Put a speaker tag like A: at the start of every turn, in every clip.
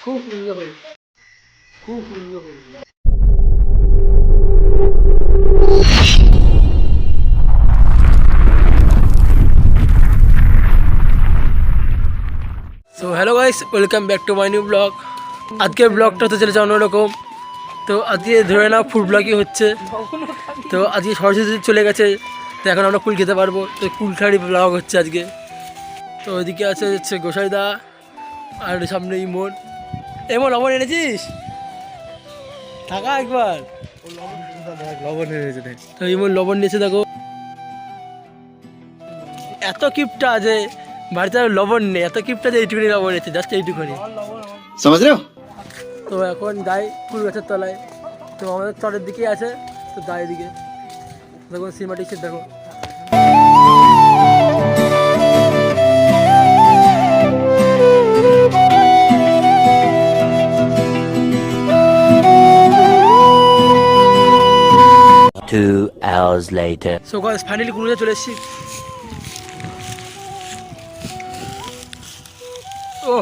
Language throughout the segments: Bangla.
A: খুব এনজয় করি, খুব এনজয় করি। So hello guys, welcome back to my new blog. আজকের ব্লগটা হতে চলেছে অন্যরকম। তো আজকে ধরে নাও ফুড ব্লগই হচ্ছে। তো আজকে সরস্বতী চলে গেছে, তো এখন আমরা কুল খেতে পারবো। তো কুল খাড়ি ব্লগ হচ্ছে আজকে। তো ওইদিকে আছে হচ্ছে গোসাইদা, আর সামনে ইমন। এমন লবণ এনেছিস? থাকা একবার লবণ এনেছে। তো ইমন লবণ নিয়েছে, দেখো এত কিপটা যে বাড়িতে আর লবণ নেই, এত কিপটা যে এইটুকুনি লবণ এনেছে, জাস্ট এইটুকুনি।
B: समझ रहे हो।
A: তো এখন যাই ফুল গাছের তলায়। তো আমাদের চরের দিকেই আছে, তো যাই এদিকে। দেখো সিনেমাটিক্সের দেখো।
C: Two hours later.
A: So guys finally কুলুতে চলে এসেছি। ও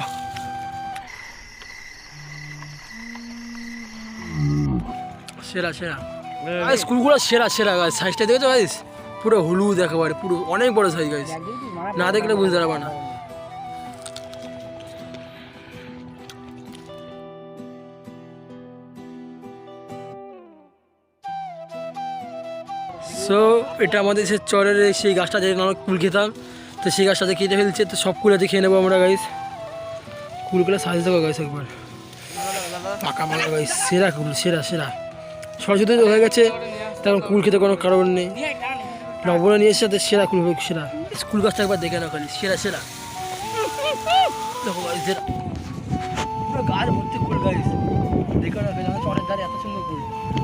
A: সেরা সেরা গাইস, কুলগুলো সেরা সেরা গাইস। সাইজটা দেখেছো গাইস? পুরো হলুদ একেবারে, পুরো অনেক বড় সাইজ গাইস। না দেখলে বুঝতে পারবে না। সো এটা আমাদের সে চরের সেই গাছটা যেখানে আমরা কুল খেতাম, তো সেই গাছটাতে কেটে ফেলছে। তো সব কুলাতে খেয়ে নেবো আমরা গাইস। কুলগুলো সাইজ দেখো গাইস একবার, পাকা পাকা গাইস, সেরা কুল, সেরা সেরা। সরস্বতী হয়ে গেছে, তখন কুল খেতে কোনো কারণ নেই। লবণে নিয়ে এসে সেরা কুল হবে, সেরা। স্কুল গাছটা একবার দেখে না খালি, সেরা সেরা। দেখো গাইস, সেরা পুরো গাছ ভর্তি কুল গাইস। দেখো না আমার চরের ধারে এত সুন্দর কুল।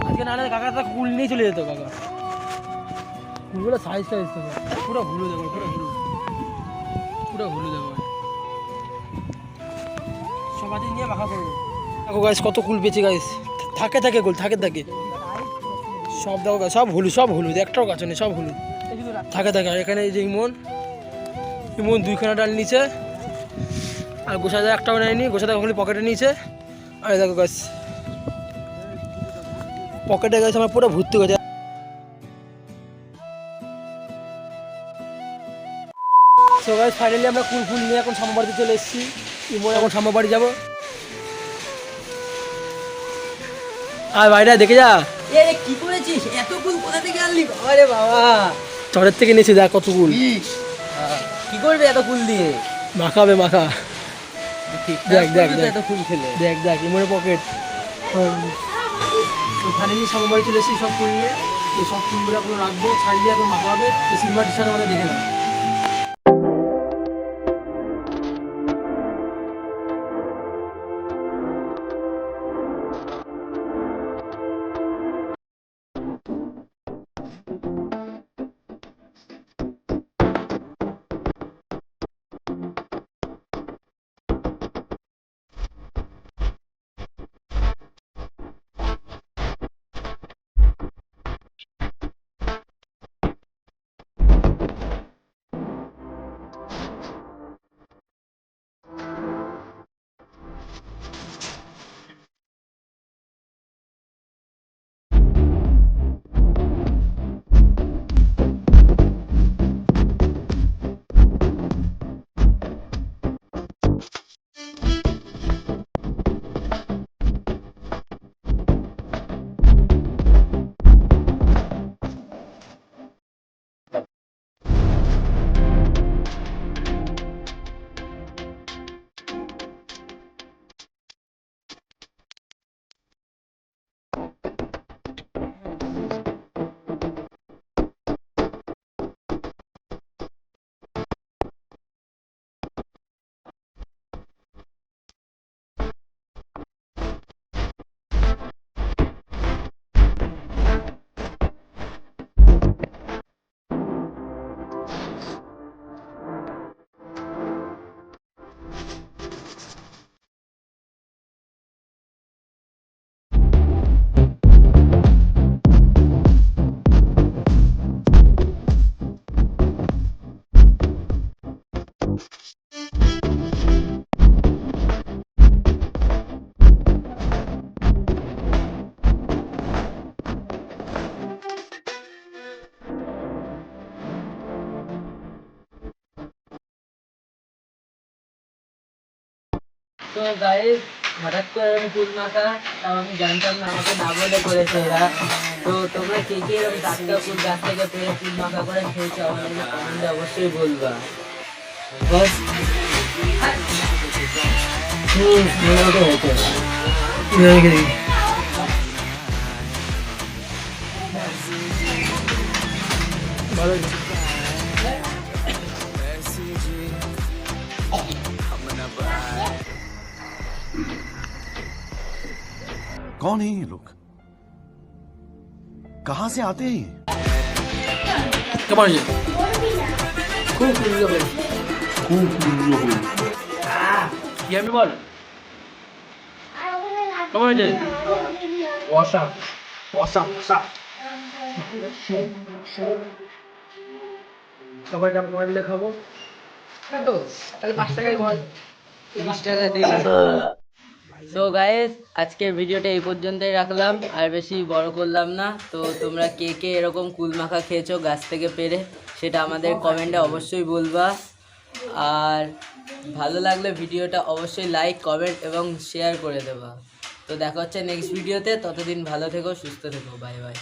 A: আজকে না কাকাটা কুল নিয়ে চলে যেত কাকা। ফুলগুলো সাইজ সাইজ দেখো, পুরো হলুদ দেখো, পুরো হলুদ, পুরো হলুদ দেখো। সবাই নিয়ে মাখা করবো। দেখো গাইস কত কুল পেয়েছি গাইস। থাকে থাকে কুল, থাকে থাকে সব। দেখো গাছ সব হলুদ, সব হলুদ, একটাও গাছ নেই, সব হলুদ থাকে থাকে। আর এখানে এই যে ইমন, ইমন দুইখানা ডাল নিচে, আর গোসাদা একটাও নেয়নি। গোসাদা খালি পকেটে নিয়েছে। আর দেখো গাছ পকেটে গাছ আমার পুরো ভর্তি গেছে। সো গাইস ফাইনালি আমরা কুল ফুল নিয়ে এখন সামবাড়িতে চলে এসেছি। ইমন এখন সামবাড়ি যাবো। আর বাইরে দেখে যা,
D: এ কি করেছিস? এত কুল কোথা থেকে আনলি? আরে বাবা,
A: চরের থেকে নিয়েছি, দেখ কত কুল।
D: কি করবে এত কুল দিয়ে?
A: মাখাবে মাখা। দেখ দেখ দেখ
D: এত কুল খেলে
A: দেখ দেখ ইমনের পকেট। ফাইনালি সামবাড়ি চলে এসেছি সব ফুল নিয়ে। এই সব ফুলগুলো এখন রাখবো, ছাড়িয়ে এখন মাখা হবে। এই সিনেমা টিচার আমাদের দেখে না।
D: তো গাইস হঠাৎ করে এরকম কুল মাখা তাও আমি জানতাম না, আমাকে না বলে করেছে এরা। তো তোমরা কে কে এরকম টাটকা কুল গাছ থেকে পেরে কুল মাখা করে খেয়েছো আমাদেরকে কমেন্টে অবশ্যই বলবা। বাস মোটামুটি হয়েছে।
A: রেখে দিই। ভালো হয়েছে।
B: कौन है ये लोग? कहां से आते हैं ये?
A: কেমন হয়েছে? খুব সুন্দর হয়েছে। কি আমি বল কেমন হয়েছে? Awesome awesome awesome. সবাই কেমন কমেন্ট দেখাবো তো তাহলে 5 টাকায় বল 20 টাকা দিয়ে।
D: সো গাইস আজকের ভিডিওটা এই পর্যন্তই রাখলাম, আর বেশি বড় করলাম না। তো তোমরা কে কে এরকম কুল মাখা খেয়েছো গাছ থেকে পেরে সেটা আমাদের কমেন্টে অবশ্যই বলবা। আর ভালো লাগলে ভিডিওটা অবশ্যই লাইক কমেন্ট এবং শেয়ার করে দেবা। তো দেখা হচ্ছে নেক্সট ভিডিওতে, ততদিন ভালো থেকো সুস্থ থেকো, বাই বাই।